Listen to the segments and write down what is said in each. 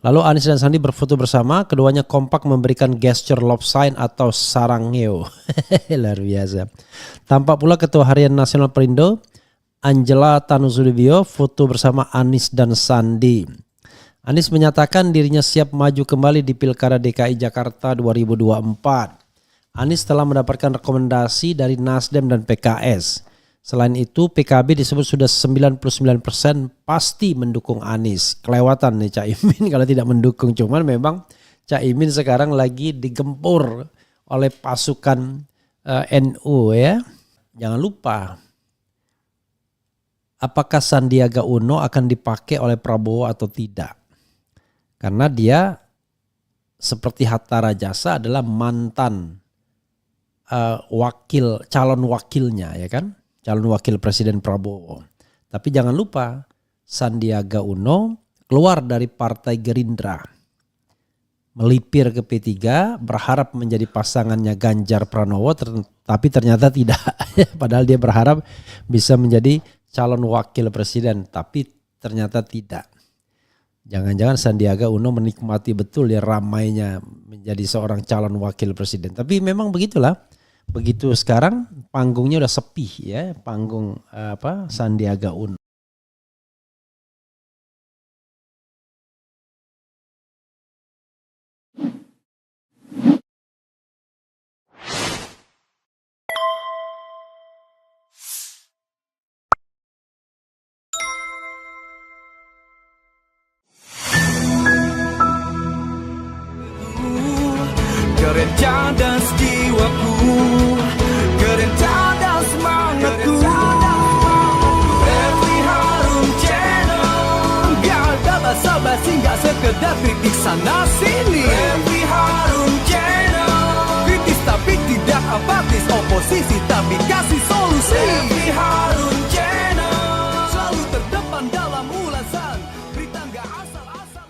Lalu Anies dan Sandi berfoto bersama, keduanya kompak memberikan gesture love sign atau sarangeo. Luar biasa. Tampak pula Ketua Harian Nasional Perindo, Angela Tanusudibio, foto bersama Anies dan Sandi. Anies menyatakan dirinya siap maju kembali di Pilkada DKI Jakarta 2024. Anies telah mendapatkan rekomendasi dari Nasdem dan PKS. Selain itu PKB disebut sudah 99% pasti mendukung Anies. Kelewatan nih Caimin kalau tidak mendukung. Cuman memang Caimin sekarang lagi digempur oleh pasukan NU ya. Jangan lupa, apakah Sandiaga Uno akan dipakai oleh Prabowo atau tidak? Karena dia seperti Hatta Rajasa adalah mantan calon wakilnya ya kan? Calon wakil Presiden Prabowo. Tapi jangan lupa Sandiaga Uno keluar dari Partai Gerindra. Melipir ke P3 berharap menjadi pasangannya Ganjar Pranowo tapi ternyata tidak. Padahal dia berharap bisa menjadi calon wakil presiden tapi ternyata tidak. Jangan-jangan Sandiaga Uno menikmati betul ya ramainya menjadi seorang calon wakil presiden. Tapi memang begitulah. Begitu sekarang panggungnya udah sepi ya, panggung Sandiaga Uno. Keren cadas jiwaku, keren cadas semangatku. Refli Harun Channel, gak ada basa-basi, gak sekedar kritik sana sini. Refli Harun Channel, kritis tapi tidak apatis, oposisi tapi kasih solusi. Refli Harun Channel, selalu terdepan dalam ulasan, berita gak asal-asal.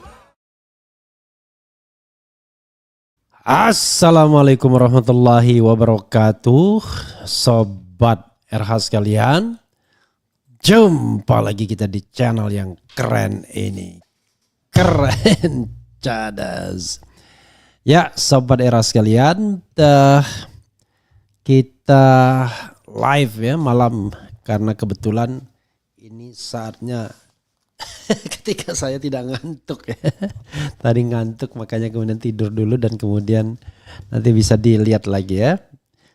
Assalamualaikum warahmatullahi wabarakatuh. Sobat RH sekalian, jumpa lagi kita di channel yang keren ini. Keren cadas. Ya Sobat RH sekalian, kita live ya malam. Karena kebetulan ini saatnya ketika saya tidak ngantuk ya. Tadi ngantuk makanya kemudian tidur dulu dan kemudian nanti bisa dilihat lagi ya.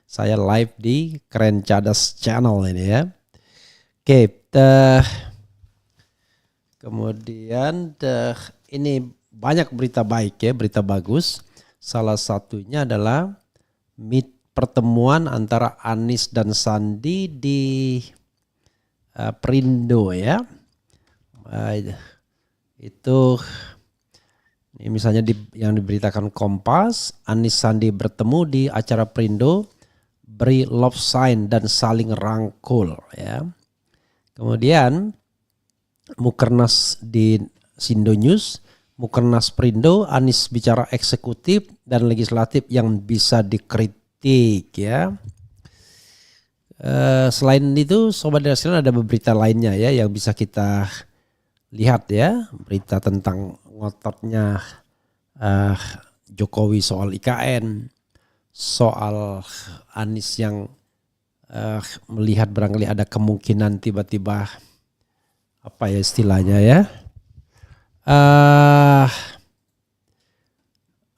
Saya live di Keren Cadas Channel ini ya. Oke, kemudian ini banyak berita baik ya, berita bagus. Salah satunya adalah pertemuan antara Anies dan Sandi di Perindo ya. Itu ini misalnya yang diberitakan Kompas, Anies Sandi bertemu di acara Perindo, beri love sign dan saling rangkul ya. Kemudian Mukernas di Sindo News, Mukernas Perindo, Anies bicara eksekutif dan legislatif yang bisa dikritik ya. Selain itu Sobat Nasional ada berita lainnya ya yang bisa kita lihat ya, berita tentang ngototnya Jokowi soal IKN, soal Anies yang melihat barangkali ada kemungkinan tiba-tiba apa ya istilahnya ya,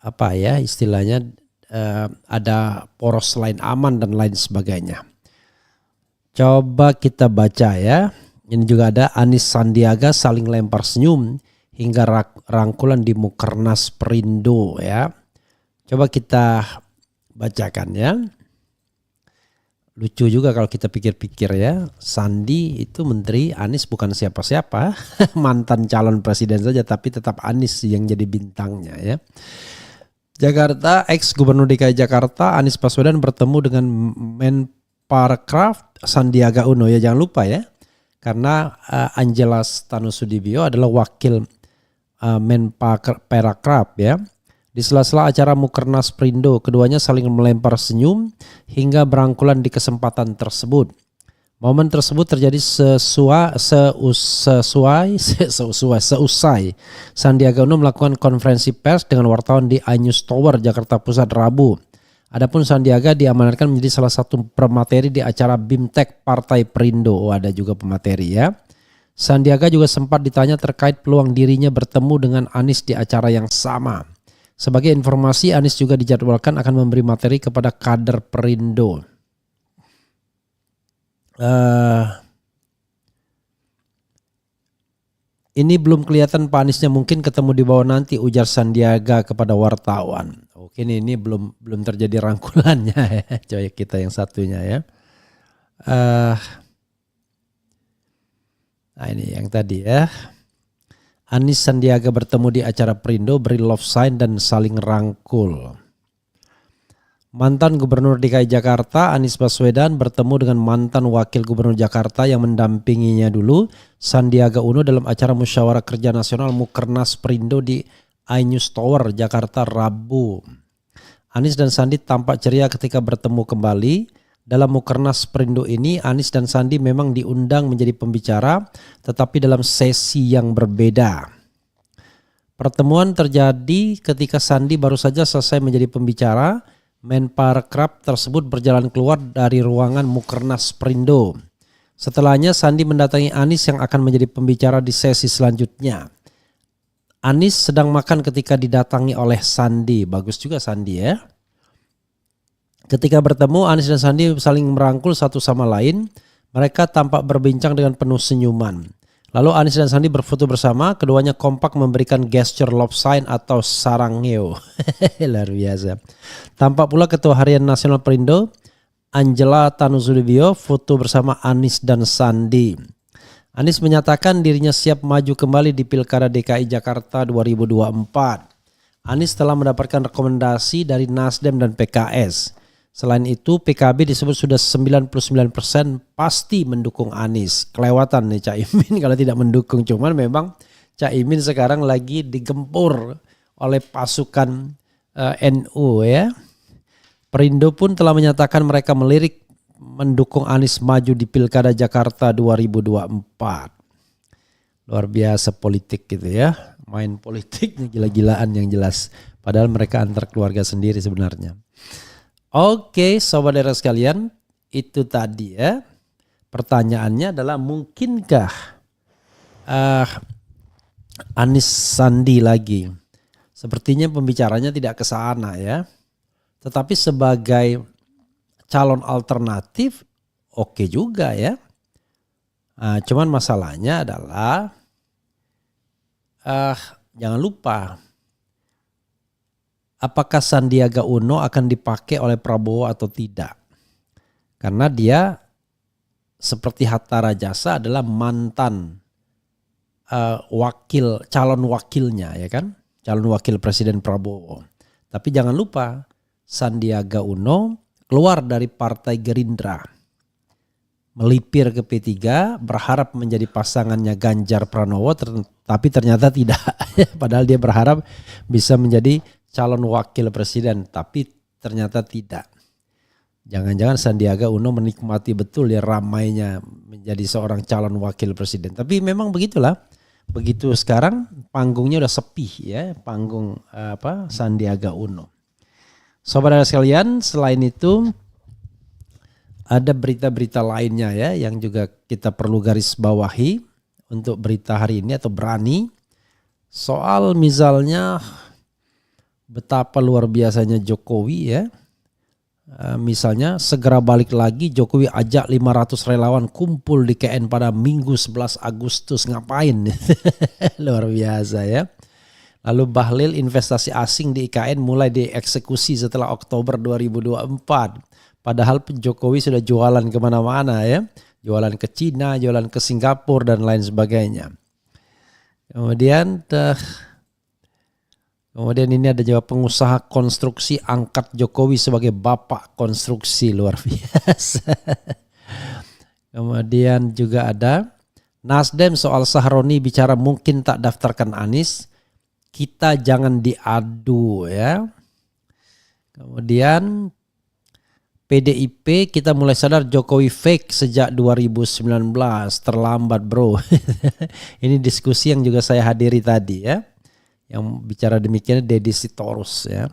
apa ya istilahnya ada poros lain aman dan lain sebagainya. Coba kita baca ya. Ini juga ada Anies Sandiaga saling lempar senyum hingga rangkulan di Mukernas Perindo ya. Coba kita bacakan ya. Lucu juga kalau kita pikir-pikir ya. Sandi itu menteri, Anies bukan siapa-siapa. Mantan calon presiden saja tapi tetap Anies yang jadi bintangnya ya. Jakarta, ex-gubernur DKI Jakarta Anies Baswedan bertemu dengan Menparekraf Sandiaga Uno ya, jangan lupa ya. Karena Angela Tanusudibio adalah wakil Menparekraf ya. Di sela-sela acara Mukernas Perindo, keduanya saling melempar senyum hingga berangkulan di kesempatan tersebut. Momen tersebut terjadi seusai Sandiaga Uno melakukan konferensi pers dengan wartawan di iNews Tower, Jakarta Pusat, Rabu. Adapun Sandiaga diamanatkan menjadi salah satu pemateri di acara BIMTEK Partai Perindo. Oh, ada juga pemateri ya. Sandiaga juga sempat ditanya terkait peluang dirinya bertemu dengan Anies di acara yang sama. Sebagai informasi, Anies juga dijadwalkan akan memberi materi kepada kader Perindo. Ini belum kelihatan Pak Aniesnya, mungkin ketemu di bawah nanti, ujar Sandiaga kepada wartawan. Oke, ini belum terjadi rangkulannya ya, coy kita yang satunya ya. Nah ini yang tadi ya. Anies Sandiaga bertemu di acara Perindo, beri love sign dan saling rangkul. Mantan Gubernur DKI Jakarta Anies Baswedan bertemu dengan mantan Wakil Gubernur Jakarta yang mendampinginya dulu, Sandiaga Uno, dalam acara Musyawarah Kerja Nasional Mukernas Perindo di iNews Tower, Jakarta, Rabu. Anies dan Sandi tampak ceria ketika bertemu kembali. Dalam Mukernas Perindo ini, Anies dan Sandi memang diundang menjadi pembicara, tetapi dalam sesi yang berbeda. Pertemuan terjadi ketika Sandi baru saja selesai menjadi pembicara. Menparekraf tersebut berjalan keluar dari ruangan Mukernas Perindo. Setelahnya Sandi mendatangi Anies yang akan menjadi pembicara di sesi selanjutnya. Anies sedang makan ketika didatangi oleh Sandi. Bagus juga Sandi ya. Ketika bertemu, Anies dan Sandi saling merangkul satu sama lain. Mereka tampak berbincang dengan penuh senyuman. Lalu Anies dan Sandi berfoto bersama. Keduanya kompak memberikan gesture love sign atau sarangeo. Luar biasa. Tampak pula Ketua Harian Nasional Perindo, Angela Tanusudibio, foto bersama Anies dan Sandi. Anies menyatakan dirinya siap maju kembali di Pilkada DKI Jakarta 2024. Anies telah mendapatkan rekomendasi dari Nasdem dan PKS. Selain itu, PKB disebut sudah 99% pasti mendukung Anies. Kelewatan nih Caimin kalau tidak mendukung. Cuman memang Caimin sekarang lagi digempur oleh pasukan NU ya. Perindo pun telah menyatakan mereka melirik mendukung Anies maju di Pilkada Jakarta 2024. Luar biasa politik gitu ya. Main politiknya gila-gilaan yang jelas. Padahal mereka antar keluarga sendiri sebenarnya. Oke, sobat daerah sekalian, itu tadi ya. Pertanyaannya adalah mungkinkah Anies Sandi lagi? Sepertinya pembicaranya tidak ke sana ya. Tetapi sebagai calon alternatif oke juga ya. Cuman masalahnya adalah jangan lupa, apakah Sandiaga Uno akan dipakai oleh Prabowo atau tidak? Karena dia seperti Hatta Rajasa adalah mantan calon wakilnya ya kan? Calon wakil Presiden Prabowo. Tapi jangan lupa Sandiaga Uno keluar dari Partai Gerindra. Melipir ke P3, berharap menjadi pasangannya Ganjar Pranowo, tapi ternyata tidak. Padahal dia berharap bisa menjadi calon wakil presiden, tapi ternyata tidak. Jangan-jangan Sandiaga Uno menikmati betul ya ramainya menjadi seorang calon wakil presiden. Tapi memang begitulah. Begitu sekarang panggungnya udah sepi ya, panggung Sandiaga Uno. Sobat sekalian, selain itu ada berita-berita lainnya ya yang juga kita perlu garis bawahi untuk berita hari ini atau berani. Soal misalnya betapa luar biasanya Jokowi ya. Misalnya segera balik lagi, Jokowi ajak 500 relawan kumpul di KN pada Minggu 11 Agustus. Ngapain? Luar biasa ya. Lalu Bahlil, investasi asing di IKN mulai dieksekusi setelah Oktober 2024. Padahal Jokowi sudah jualan kemana-mana ya. Jualan ke Cina, jualan ke Singapura dan lain sebagainya. Kemudian ini ada juga pengusaha konstruksi angkat Jokowi sebagai bapak konstruksi, luar biasa. Kemudian juga ada Nasdem soal Sahroni bicara mungkin tak daftarkan Anies. Kita jangan diadu ya. Kemudian PDIP kita mulai sadar Jokowi fake sejak 2019, terlambat bro. Ini diskusi yang juga saya hadiri tadi ya. Yang bicara demikian Deddy Sitorus ya.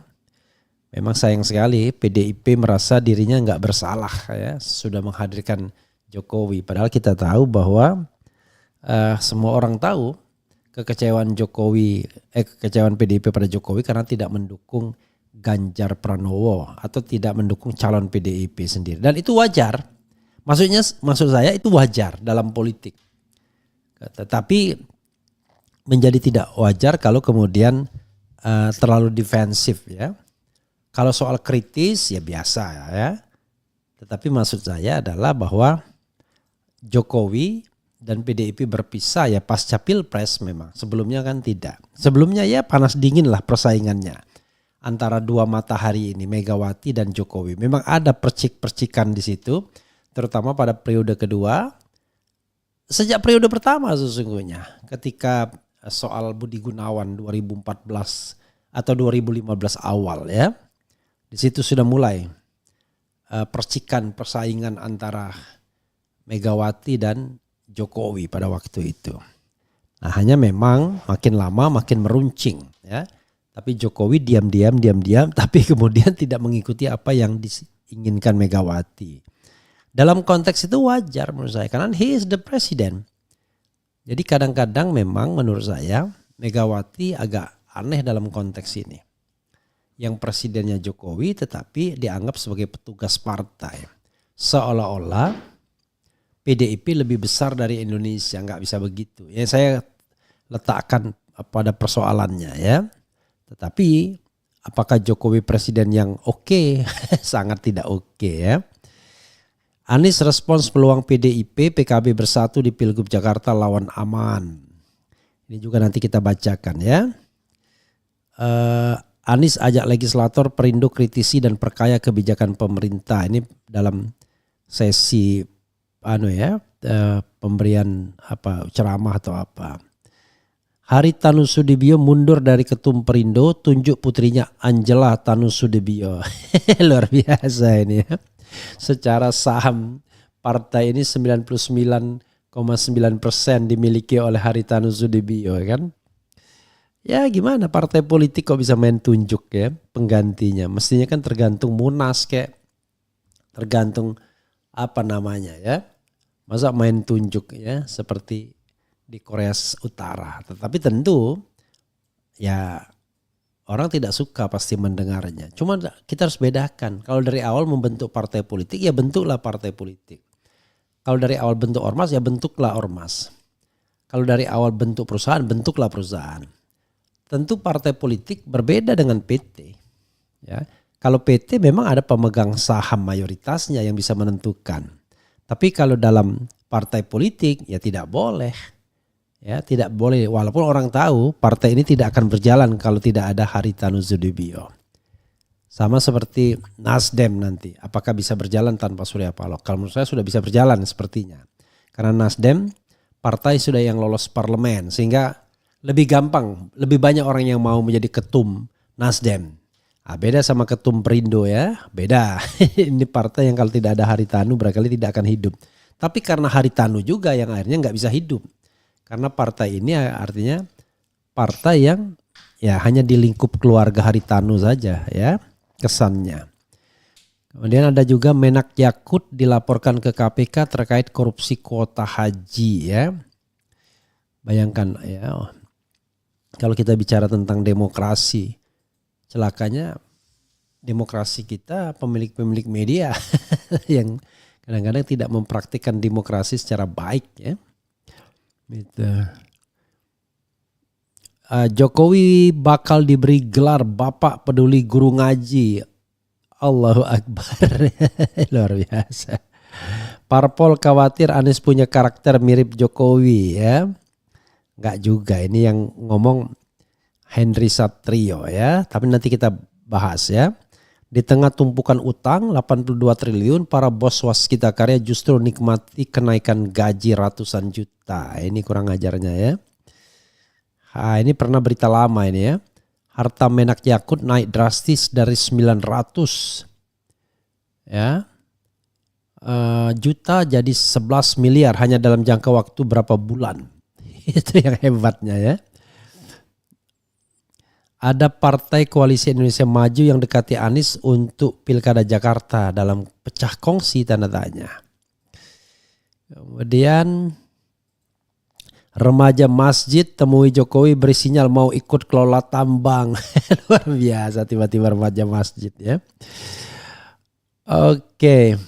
Memang sayang sekali PDIP merasa dirinya nggak bersalah ya sudah menghadirkan Jokowi. Padahal kita tahu bahwa semua orang tahu kekecewaan PDIP pada Jokowi karena tidak mendukung Ganjar Pranowo atau tidak mendukung calon PDIP sendiri. Dan itu wajar. Maksud saya itu wajar dalam politik. Tetapi menjadi tidak wajar kalau kemudian terlalu defensif ya. Kalau soal kritis ya biasa ya. Tetapi maksud saya adalah bahwa Jokowi dan PDIP berpisah ya pasca Pilpres memang. Sebelumnya kan tidak. Sebelumnya ya panas dingin lah persaingannya. Antara dua matahari ini Megawati dan Jokowi. Memang ada percikan di situ. Terutama pada periode kedua. Sejak periode pertama sesungguhnya. Ketika soal Budi Gunawan 2014 atau 2015 awal ya. Di situ sudah mulai percikan persaingan antara Megawati dan Jokowi pada waktu itu. Nah hanya memang makin lama makin meruncing ya. Tapi Jokowi diam-diam tapi kemudian tidak mengikuti apa yang diinginkan Megawati. Dalam konteks itu wajar menurut saya karena he is the president. Jadi kadang-kadang memang menurut saya Megawati agak aneh dalam konteks ini. Yang presidennya Jokowi tetapi dianggap sebagai petugas partai. Seolah-olah PDIP lebih besar dari Indonesia, nggak bisa begitu. Ya saya letakkan pada persoalannya ya. Tetapi apakah Jokowi presiden yang oke? Sangat tidak oke ya. Anies respons peluang PDIP, PKB bersatu di Pilgub Jakarta lawan aman. Ini juga nanti kita bacakan ya. Anies ajak legislator Perindo kritisi dan perkaya kebijakan pemerintah. Ini dalam sesi pemberian ceramah atau apa. Haritanu Sudibyo mundur dari ketum Perindo, tunjuk putrinya Angela Tanusudibyo. Luar biasa ini ya. Secara saham partai ini 99,9% dimiliki oleh Haritanu Sudibyo kan. Ya gimana partai politik kok bisa main tunjuk ya penggantinya. Mestinya kan tergantung Munas kayak tergantung apa namanya ya. Masa main tunjuk ya seperti di Korea Utara. Tetapi tentu ya orang tidak suka pasti mendengarnya. Cuma kita harus bedakan. Kalau dari awal membentuk partai politik ya bentuklah partai politik. Kalau dari awal bentuk ormas ya bentuklah ormas. Kalau dari awal bentuk perusahaan bentuklah perusahaan. Tentu partai politik berbeda dengan PT. Ya, kalau PT memang ada pemegang saham mayoritasnya yang bisa menentukan. Tapi kalau dalam partai politik ya tidak boleh. Ya, tidak boleh walaupun orang tahu partai ini tidak akan berjalan kalau tidak ada Haritanu Sudibyo. Sama seperti Nasdem nanti. Apakah bisa berjalan tanpa Surya Paloh? Kalau menurut saya sudah bisa berjalan sepertinya. Karena Nasdem partai sudah yang lolos parlemen sehingga lebih gampang, lebih banyak orang yang mau menjadi ketum Nasdem. Beda sama ketum Perindo ya, beda. Ini partai yang kalau tidak ada Haritanu barangkali tidak akan hidup. Tapi karena Haritanu juga yang akhirnya nggak bisa hidup. Karena partai ini artinya partai yang ya hanya di lingkup keluarga Haritanu saja ya kesannya. Kemudian ada juga Menak Yakut dilaporkan ke KPK terkait korupsi kuota haji ya. Bayangkan ya. Kalau kita bicara tentang demokrasi, celakanya demokrasi kita pemilik-pemilik media yang kadang-kadang tidak mempraktikkan demokrasi secara baik ya. Gitu. Jokowi bakal diberi gelar Bapak Peduli Guru Ngaji. Allahu Akbar. Luar biasa. Parpol khawatir Anies punya karakter mirip Jokowi ya. Enggak juga, ini yang ngomong Henry Satrio ya. Tapi nanti kita bahas ya. Di tengah tumpukan utang 82 triliun, para bos Waskita Karya justru nikmati kenaikan gaji ratusan juta. Ini kurang ajarnya ya. Ini pernah berita lama ini ya. Harta Menak Yakut naik drastis dari 900 Ya. Juta jadi 11 miliar hanya dalam jangka waktu berapa bulan. Itu yang hebatnya ya. Ada Partai Koalisi Indonesia Maju yang dekati Anies untuk Pilkada Jakarta dalam pecah kongsi tanda tanya. Kemudian remaja masjid temui Jokowi beri sinyal mau ikut kelola tambang. Luar biasa tiba-tiba remaja masjid ya. Oke.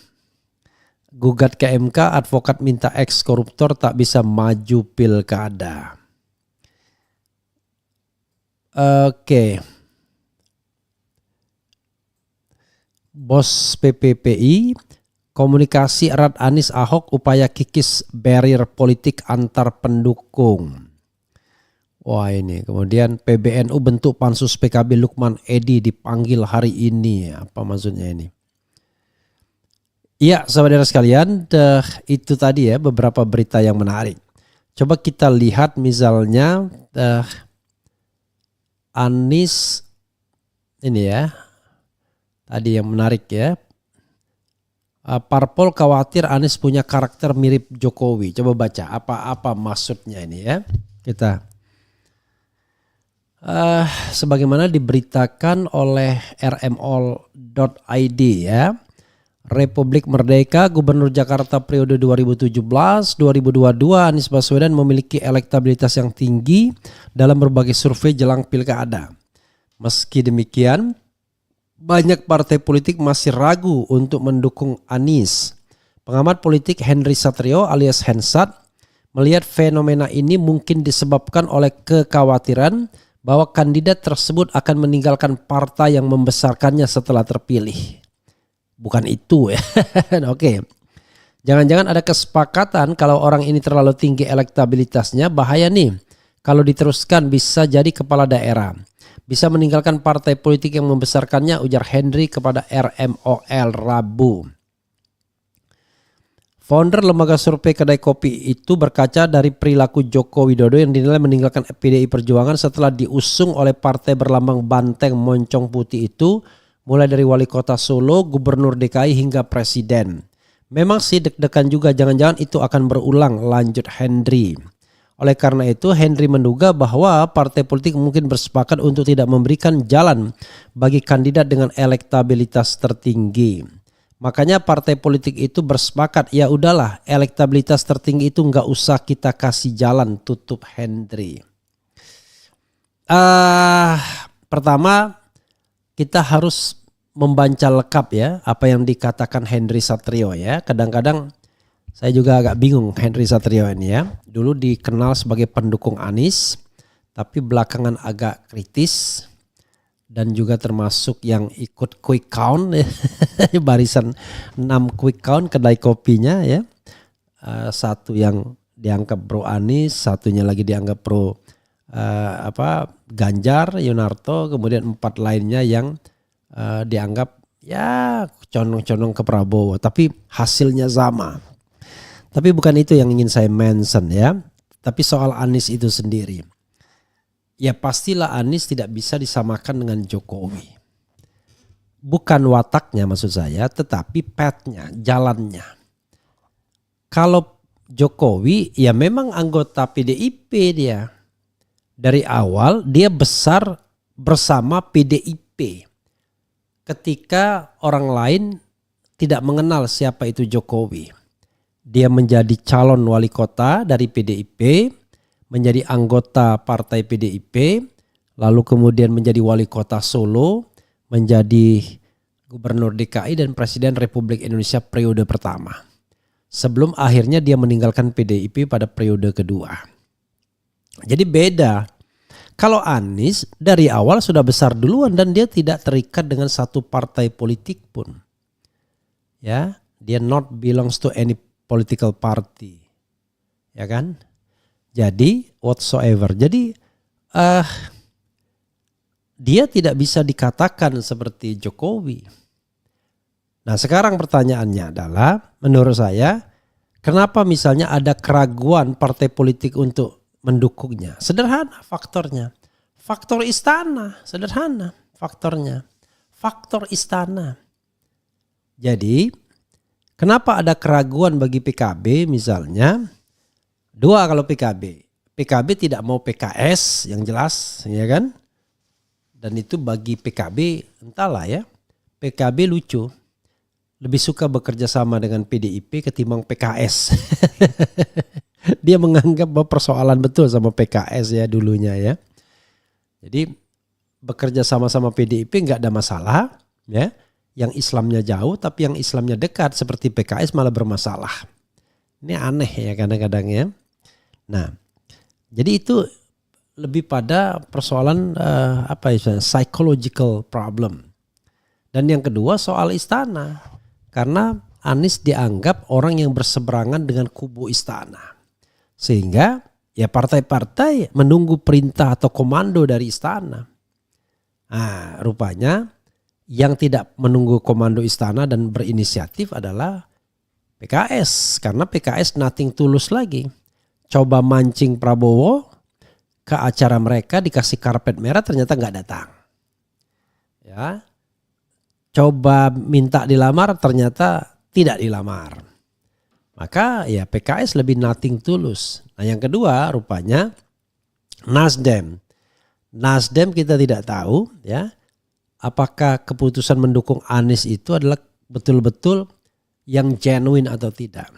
Gugat ke MK, advokat minta ex koruptor tak bisa maju pilkada. Oke. Bos PPPI, komunikasi erat Anies Ahok upaya kikis barrier politik antar pendukung. Wah ini kemudian PBNU bentuk pansus PKB Lukman Edi dipanggil hari ini. Apa maksudnya ini? Ya saudara sekalian, itu tadi ya beberapa berita yang menarik. Coba kita lihat misalnya Anies ini ya. Tadi yang menarik ya. Parpol khawatir Anies punya karakter mirip Jokowi. Coba baca apa maksudnya ini ya. Kita sebagaimana diberitakan oleh rmol.id ya. Republik Merdeka, Gubernur Jakarta periode 2017-2022 Anies Baswedan memiliki elektabilitas yang tinggi dalam berbagai survei jelang pilkada. Meski demikian, banyak partai politik masih ragu untuk mendukung Anies. Pengamat politik Henry Satrio alias Hensat melihat fenomena ini mungkin disebabkan oleh kekhawatiran bahwa kandidat tersebut akan meninggalkan partai yang membesarkannya setelah terpilih. Bukan itu ya. Oke. Jangan-jangan ada kesepakatan kalau orang ini terlalu tinggi elektabilitasnya, bahaya nih. Kalau diteruskan bisa jadi kepala daerah. Bisa meninggalkan partai politik yang membesarkannya, ujar Henry kepada RMOL Rabu. Founder lembaga survei Kedai Kopi itu berkaca dari perilaku Joko Widodo yang dinilai meninggalkan PDI Perjuangan setelah diusung oleh partai berlambang banteng moncong putih itu, mulai dari wali kota Solo, gubernur DKI hingga presiden. Memang sih deg-degan juga, jangan-jangan itu akan berulang, lanjut Henry. Oleh karena itu Henry menduga bahwa partai politik mungkin bersepakat untuk tidak memberikan jalan bagi kandidat dengan elektabilitas tertinggi. Makanya partai politik itu bersepakat, ya udahlah elektabilitas tertinggi itu nggak usah kita kasih jalan, tutup Henry. Pertama kita harus membaca lengkap ya apa yang dikatakan Henry Satrio ya. Kadang-kadang saya juga agak bingung Henry Satrio ini ya. Dulu dikenal sebagai pendukung Anies, tapi belakangan agak kritis dan juga termasuk yang ikut quick count barisan 6 quick count kedai kopinya ya. Satu yang dianggap pro Anies, satunya lagi dianggap pro Ganjar, Yunarto, kemudian 4 lainnya yang dianggap ya condong-condong ke Prabowo, tapi hasilnya sama. Tapi bukan itu yang ingin saya mention ya, tapi soal Anies itu sendiri. Ya pastilah Anies tidak bisa disamakan dengan Jokowi. Bukan wataknya maksud saya, tetapi pathnya, jalannya. Kalau Jokowi ya memang anggota PDIP dia. Dari awal dia besar bersama PDIP. Ketika orang lain tidak mengenal siapa itu Jokowi. Dia menjadi calon wali kota dari PDIP, menjadi anggota partai PDIP, lalu kemudian menjadi wali kota Solo, menjadi gubernur DKI dan presiden Republik Indonesia periode pertama. Sebelum akhirnya dia meninggalkan PDIP pada periode kedua. Jadi beda. Kalau Anies dari awal sudah besar duluan dan dia tidak terikat dengan satu partai politik pun. Ya, dia not belongs to any political party. Ya kan? Jadi whatsoever. Jadi dia tidak bisa dikatakan seperti Jokowi. Nah, sekarang pertanyaannya adalah menurut saya kenapa misalnya ada keraguan partai politik untuk mendukungnya? Sederhana faktornya. Faktor istana, sederhana faktornya. Faktor istana. Jadi kenapa ada keraguan bagi PKB misalnya? Dua kalau PKB. PKB tidak mau PKS yang jelas, ya kan? Dan itu bagi PKB entahlah ya. PKB lucu. Lebih suka bekerja sama dengan PDIP ketimbang PKS. Dia menganggap bahwa persoalan betul sama PKS ya dulunya ya. Jadi bekerja sama-sama PDIP nggak ada masalah ya. Yang Islamnya jauh tapi yang Islamnya dekat seperti PKS malah bermasalah. Ini aneh ya kadang-kadang ya. Nah, jadi itu lebih pada persoalan psychological problem. Dan yang kedua soal istana. Karena Anies dianggap orang yang berseberangan dengan kubu istana. Sehingga ya partai-partai menunggu perintah atau komando dari istana. Nah, rupanya yang tidak menunggu komando istana dan berinisiatif adalah PKS. Karena PKS nothing tulus lagi. Coba mancing Prabowo ke acara mereka dikasih karpet merah ternyata nggak datang. Ya. Coba minta dilamar ternyata tidak dilamar. Maka ya PKS lebih nothing tulus. Nah yang kedua rupanya Nasdem. Nasdem kita tidak tahu ya. Apakah keputusan mendukung Anies itu adalah betul-betul yang genuine atau tidak.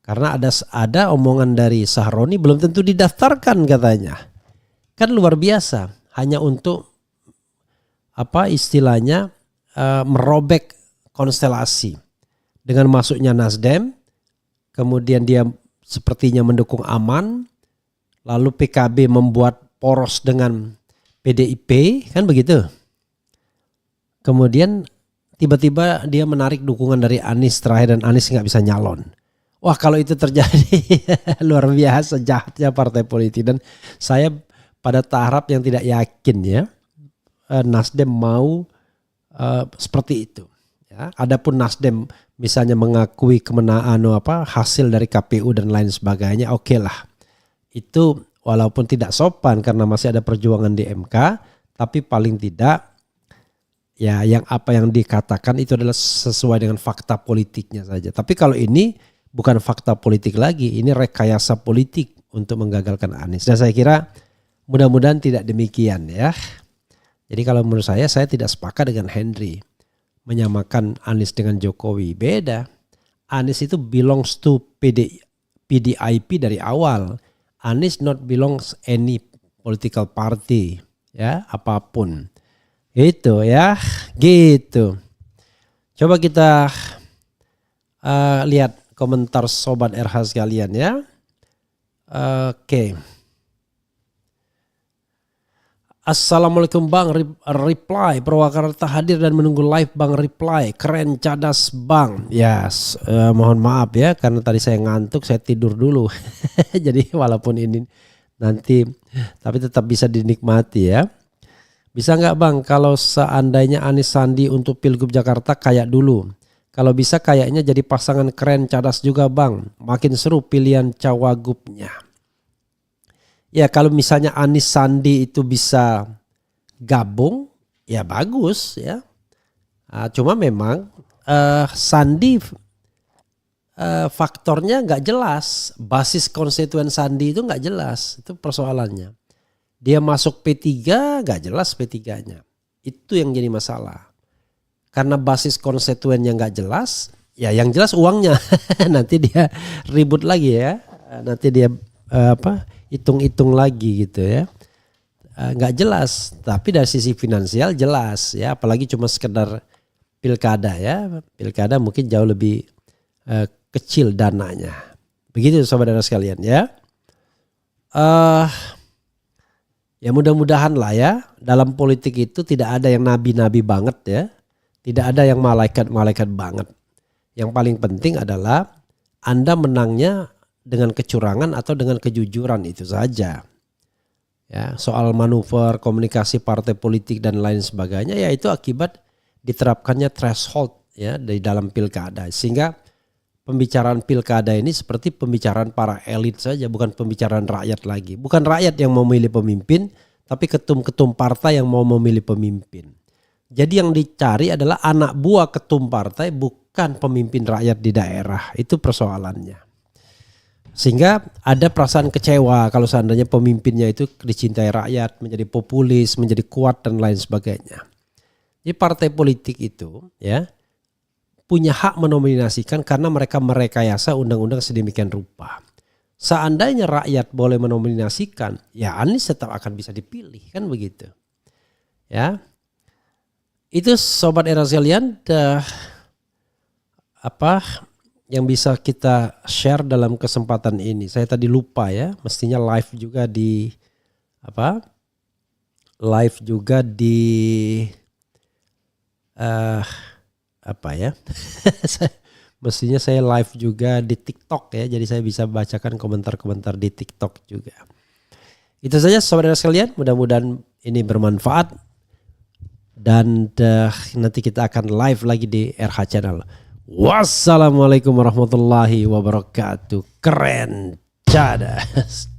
Karena ada omongan dari Sahroni belum tentu didaftarkan katanya. Kan luar biasa. Hanya untuk istilahnya merobek konstelasi. Dengan masuknya Nasdem. Kemudian dia sepertinya mendukung Aman. Lalu PKB membuat poros dengan PDIP. Kan begitu. Kemudian tiba-tiba dia menarik dukungan dari Anies terakhir dan Anies nggak bisa nyalon. Wah kalau itu terjadi luar biasa jahatnya partai politik. Dan saya pada tahap yang tidak yakin ya Nasdem mau seperti itu. Ya, adapun Nasdem misalnya mengakui kemenangan hasil dari KPU dan lain sebagainya, oke lah. Itu walaupun tidak sopan karena masih ada perjuangan di MK, tapi paling tidak ya yang apa yang dikatakan itu adalah sesuai dengan fakta politiknya saja. Tapi kalau ini bukan fakta politik lagi, ini rekayasa politik untuk menggagalkan Anies. Dan saya kira mudah-mudahan tidak demikian ya. Jadi kalau menurut saya tidak sepakat dengan Henry menyamakan Anies dengan Jokowi. Beda. Anies itu belongs to PDIP dari awal. Anies not belongs any political party ya apapun. Itu ya, gitu. Coba kita lihat komentar Sobat RH sekalian ya. Oke. Assalamualaikum Bang, reply Purwakarta hadir dan menunggu live Bang reply. Keren cadas Bang. Ya mohon maaf ya karena tadi saya ngantuk, saya tidur dulu. Jadi walaupun ini nanti tapi tetap bisa dinikmati ya. Bisa nggak Bang kalau seandainya Anies Sandi untuk Pilgub Jakarta kayak dulu? Kalau bisa kayaknya jadi pasangan keren cadas juga Bang. Makin seru pilihan cawagupnya. Ya kalau misalnya Anies Sandi itu bisa gabung ya bagus ya. Cuma memang Sandi faktornya nggak jelas. Basis konstituen Sandi itu nggak jelas. Itu persoalannya. Dia masuk P3 gak jelas P3-nya. Itu yang jadi masalah. Karena basis konstituennya gak jelas. Ya yang jelas uangnya. Nanti dia ribut lagi ya. Nanti dia hitung-hitung lagi gitu ya. Gak jelas. Tapi dari sisi finansial jelas ya. Apalagi cuma sekedar pilkada ya. Pilkada mungkin jauh lebih kecil dananya. Begitu saudara sekalian ya. Ya mudah-mudahan lah ya dalam politik itu tidak ada yang nabi-nabi banget ya. Tidak ada yang malaikat-malaikat banget. Yang paling penting adalah Anda menangnya dengan kecurangan atau dengan kejujuran itu saja. Ya, soal manuver, komunikasi partai politik dan lain sebagainya ya itu akibat diterapkannya threshold ya di dalam pilkada. Sehingga pembicaraan pilkada ini seperti pembicaraan para elit saja, bukan pembicaraan rakyat lagi. Bukan rakyat yang mau memilih pemimpin, tapi ketum-ketum partai yang mau memilih pemimpin. Jadi yang dicari adalah anak buah ketum partai, bukan pemimpin rakyat di daerah. Itu persoalannya. Sehingga ada perasaan kecewa kalau seandainya pemimpinnya itu dicintai rakyat, menjadi populis, menjadi kuat dan lain sebagainya. Jadi partai politik itu ya punya hak menominasikan karena mereka merekayasa undang-undang sedemikian rupa. Seandainya rakyat boleh menominasikan, ya Anies tetap akan bisa dipilih, kan begitu. Ya. Itu Sobat Era sekalian, yang bisa kita share dalam kesempatan ini. Saya tadi lupa ya, mestinya live juga di mestinya saya live juga di TikTok ya, jadi saya bisa bacakan komentar-komentar di TikTok juga. Itu saja saudara sekalian, mudah-mudahan ini bermanfaat dan nanti kita akan live lagi di RH Channel. Wassalamualaikum warahmatullahi wabarakatuh. Keren cadas.